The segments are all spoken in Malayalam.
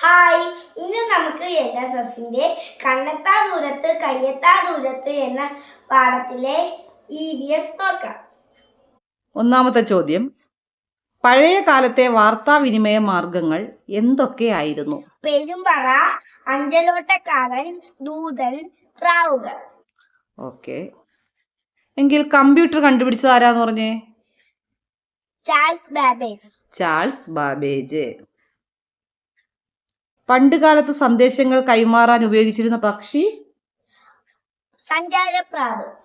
ഹായ്, ഇന്ന് നമുക്ക് NSSന്റെ കണ്ണെത്താ ദൂരത്ത് കയ്യെത്താ ദൂരത്ത് എന്ന പാഠത്തിലെ EVS നോക്കാം. ഒന്നാമത്തെ ചോദ്യം, പഴയ കാലത്തെ വാർത്താവിനിമയ മാർഗങ്ങൾ എന്തൊക്കെയായിരുന്നു? പെരുമ്പറ, അഞ്ചലോട്ടക്കാരൻ, ദൂതൻ, പ്രാവുകൾ. ഓക്കെ, എങ്കിൽ കമ്പ്യൂട്ടർ കണ്ടുപിടിച്ചത് ആരാന്ന് പറഞ്ഞേ? Charles Babbage. പണ്ട് കാലത്ത് സന്ദേശങ്ങൾ കൈമാറാൻ ഉപയോഗിച്ചിരുന്ന പക്ഷി?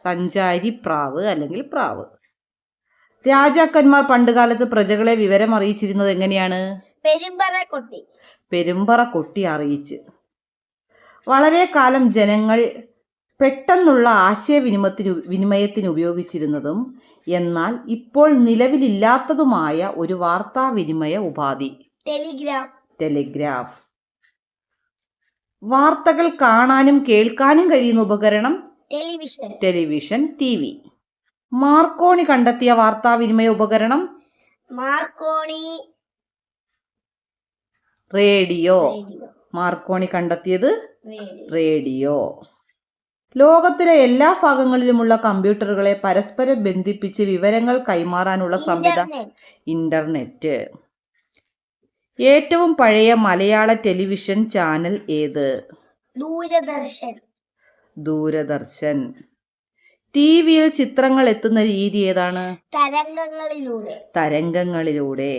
സഞ്ചാരിപ്രാവ് അല്ലെങ്കിൽ പ്രാവ്. രാജാക്കന്മാർ പണ്ടുകാലത്ത് പ്രജകളെ വിവരം അറിയിച്ചിരുന്നത് എങ്ങനെയാണ്? പെരുമ്പറ കൊട്ടി അറിയിച്ച്. വളരെ കാലം ജനങ്ങൾ പെട്ടെന്നുള്ള ആശയവിനിമയത്തിന് ഉപയോഗിച്ചിരുന്നതും എന്നാൽ ഇപ്പോൾ നിലവിലില്ലാത്തതുമായ ഒരു വാർത്താവിനിമയ ഉപാധി ടെലിഗ്രാഫ്. വാർത്തകൾ കാണാനും കേൾക്കാനും കഴിയുന്ന ഉപകരണം ടെലിവിഷൻ, TV. മാർക്കോണി കണ്ടെത്തിയ വാർത്താവിനിമയ ഉപകരണം റേഡിയോ. മാർക്കോണി കണ്ടെത്തിയത് റേഡിയോ. ലോകത്തിലെ എല്ലാ ഭാഗങ്ങളിലുമുള്ള കമ്പ്യൂട്ടറുകളെ പരസ്പരം ബന്ധിപ്പിച്ച് വിവരങ്ങൾ കൈമാറാനുള്ള സംവിധാനം ഇന്റർനെറ്റ്. ഏറ്റവും പഴയ മലയാള ടെലിവിഷൻ ചാനൽ ഏത്? ദൂരദർശൻ. ടിവിയിൽ ചിത്രങ്ങൾ എത്തുന്ന രീതി ഏതാണ്? തരംഗങ്ങളിലൂടെ.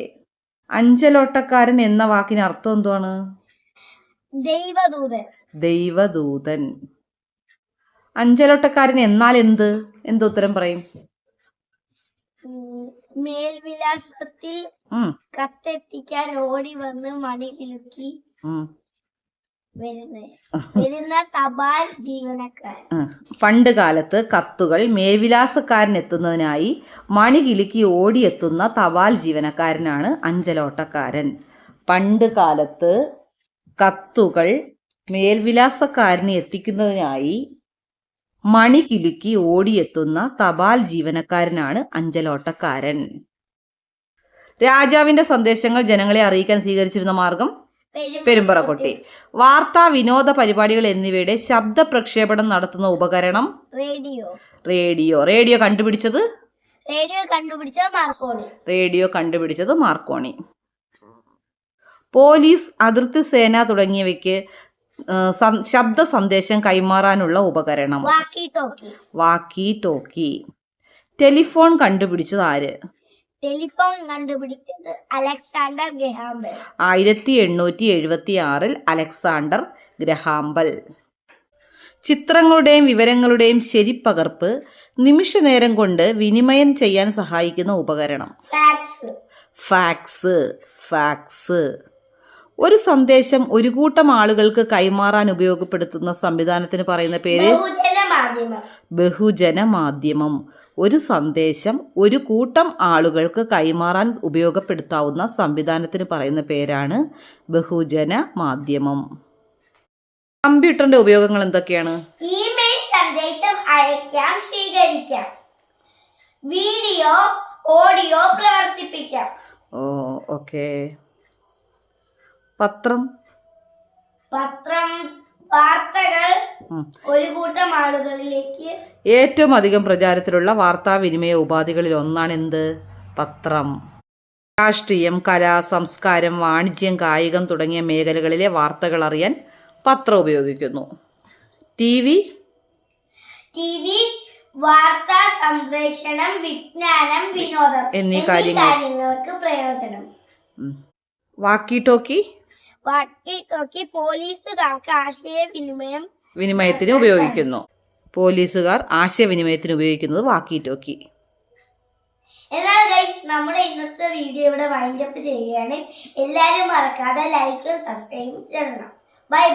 അഞ്ചലോട്ടക്കാരൻ എന്ന വാക്കിന് അർത്ഥം എന്താണ്? ദൈവദൂതൻ. അഞ്ചലോട്ടക്കാരൻ എന്നാൽ എന്തുത്തരം പറയും? മേൽവിലാസത്തിൽ കത്തെത്തിക്കാൻ ഓടി വന്ന് മണി കിലുക്കി വരുന്ന തപാൽ ജീവനക്കാരൻ. പണ്ട് കാലത്ത് കത്തുകൾ മേൽവിലാസക്കാരൻ എത്തുന്നതിനായി മണി കിലുക്കി ഓടിയെത്തുന്ന തപാൽ ജീവനക്കാരനാണ് അഞ്ചലോട്ടക്കാരൻ. പണ്ട് കാലത്ത് കത്തുകൾ മേൽവിലാസക്കാരന് എത്തിക്കുന്നതിനായി മണി കിലുക്കി ഓടിയെത്തുന്ന തപാൽ ജീവനക്കാരനാണ് അഞ്ചലോട്ടക്കാരൻ. രാജാവിന്റെ സന്ദേശങ്ങൾ ജനങ്ങളെ അറിയിക്കാൻ സ്വീകരിച്ചിരുന്ന മാർഗം പെരുമ്പറക്കൊട്ടി. വാർത്താ വിനോദ പരിപാടികൾ എന്നിവയുടെ ശബ്ദ പ്രക്ഷേപണം നടത്തുന്ന ഉപകരണം റേഡിയോ. കണ്ടുപിടിച്ചത് മാർക്കോണി. പോലീസ്, അതിർത്തി സേന തുടങ്ങിയവയ്ക്ക് ശബ്ദ സന്ദേശം കൈമാറാനുള്ള ഉപകരണം വാക്കി ടോക്കി. ടെലിഫോൺ കണ്ടുപിടിച്ചത് ആര്? 1876 അലക്സാണ്ടർ ഗ്രഹാംബൽ. ചിത്രങ്ങളുടെയും വിവരങ്ങളുടെയും ശരിപ്പകർപ്പ് നിമിഷനേരം കൊണ്ട് വിനിമയം ചെയ്യാൻ സഹായിക്കുന്ന ഉപകരണം ഫാക്സ്. ഒരു സന്ദേശം ഒരു കൂട്ടം ആളുകൾക്ക് കൈമാറാൻ ഉപയോഗപ്പെടുത്തുന്ന സംവിധാനത്തിന് പറയുന്ന പേര് ബഹുജന മാധ്യമം. ഒരു സന്ദേശം ഒരു കൂട്ടം ആളുകൾക്ക് കൈമാറാൻ ഉപയോഗപ്പെടുത്താവുന്ന സംവിധാനത്തിന് പറയുന്ന പേരാണ് ബഹുജന മാധ്യമം. കമ്പ്യൂട്ടറിന്റെ ഉപയോഗങ്ങൾ എന്തൊക്കെയാണ്? ഇമെയിൽ സന്ദേശം അയക്കാം, സ്വീകരിക്കാം, വീഡിയോ ഓഡിയോ പ്രവർത്തിപ്പിക്കാം. ഓക്കേ. പത്രം വാർത്തകൾ ഒരു കൂട്ടം ആളുകളിലേക്ക്. ഏറ്റവും അധികം പ്രചാരത്തിലുള്ള വാർത്താവിനിമയ ഉപാധികളിൽ ഒന്നാണ് എന്ത്? പത്രം. രാഷ്ട്രീയം, കല, സംസ്കാരം, വാണിജ്യം, കായികം തുടങ്ങിയ മേഖലകളിലെ വാർത്തകൾ അറിയാൻ പത്രം ഉപയോഗിക്കുന്നു. TV വാർത്താ സംപ്രേഷണം, വിജ്ഞാനം, വിനോദം എന്നീ കാര്യങ്ങൾക്ക് പ്രയോജനം. വാക്കി ടോക്കി പോലീസുകാർക്ക് വിനിമയത്തിന് ഉപയോഗിക്കുന്നു. പോലീസുകാർ ആശയവിനിമയത്തിന് ഉപയോഗിക്കുന്നത് വാക്കി ടോക്കി. എന്നാൽ ഗൈസ്, നമ്മുടെ ഇന്നത്തെ വീഡിയോ ഇവിടെ വൈൻഡപ്പ് ചെയ്യുകയാണ്. എല്ലാവരും മറക്കാതെ ലൈക്കും സബ്സ്ക്രൈബും ചെയ്യണം. ബൈ.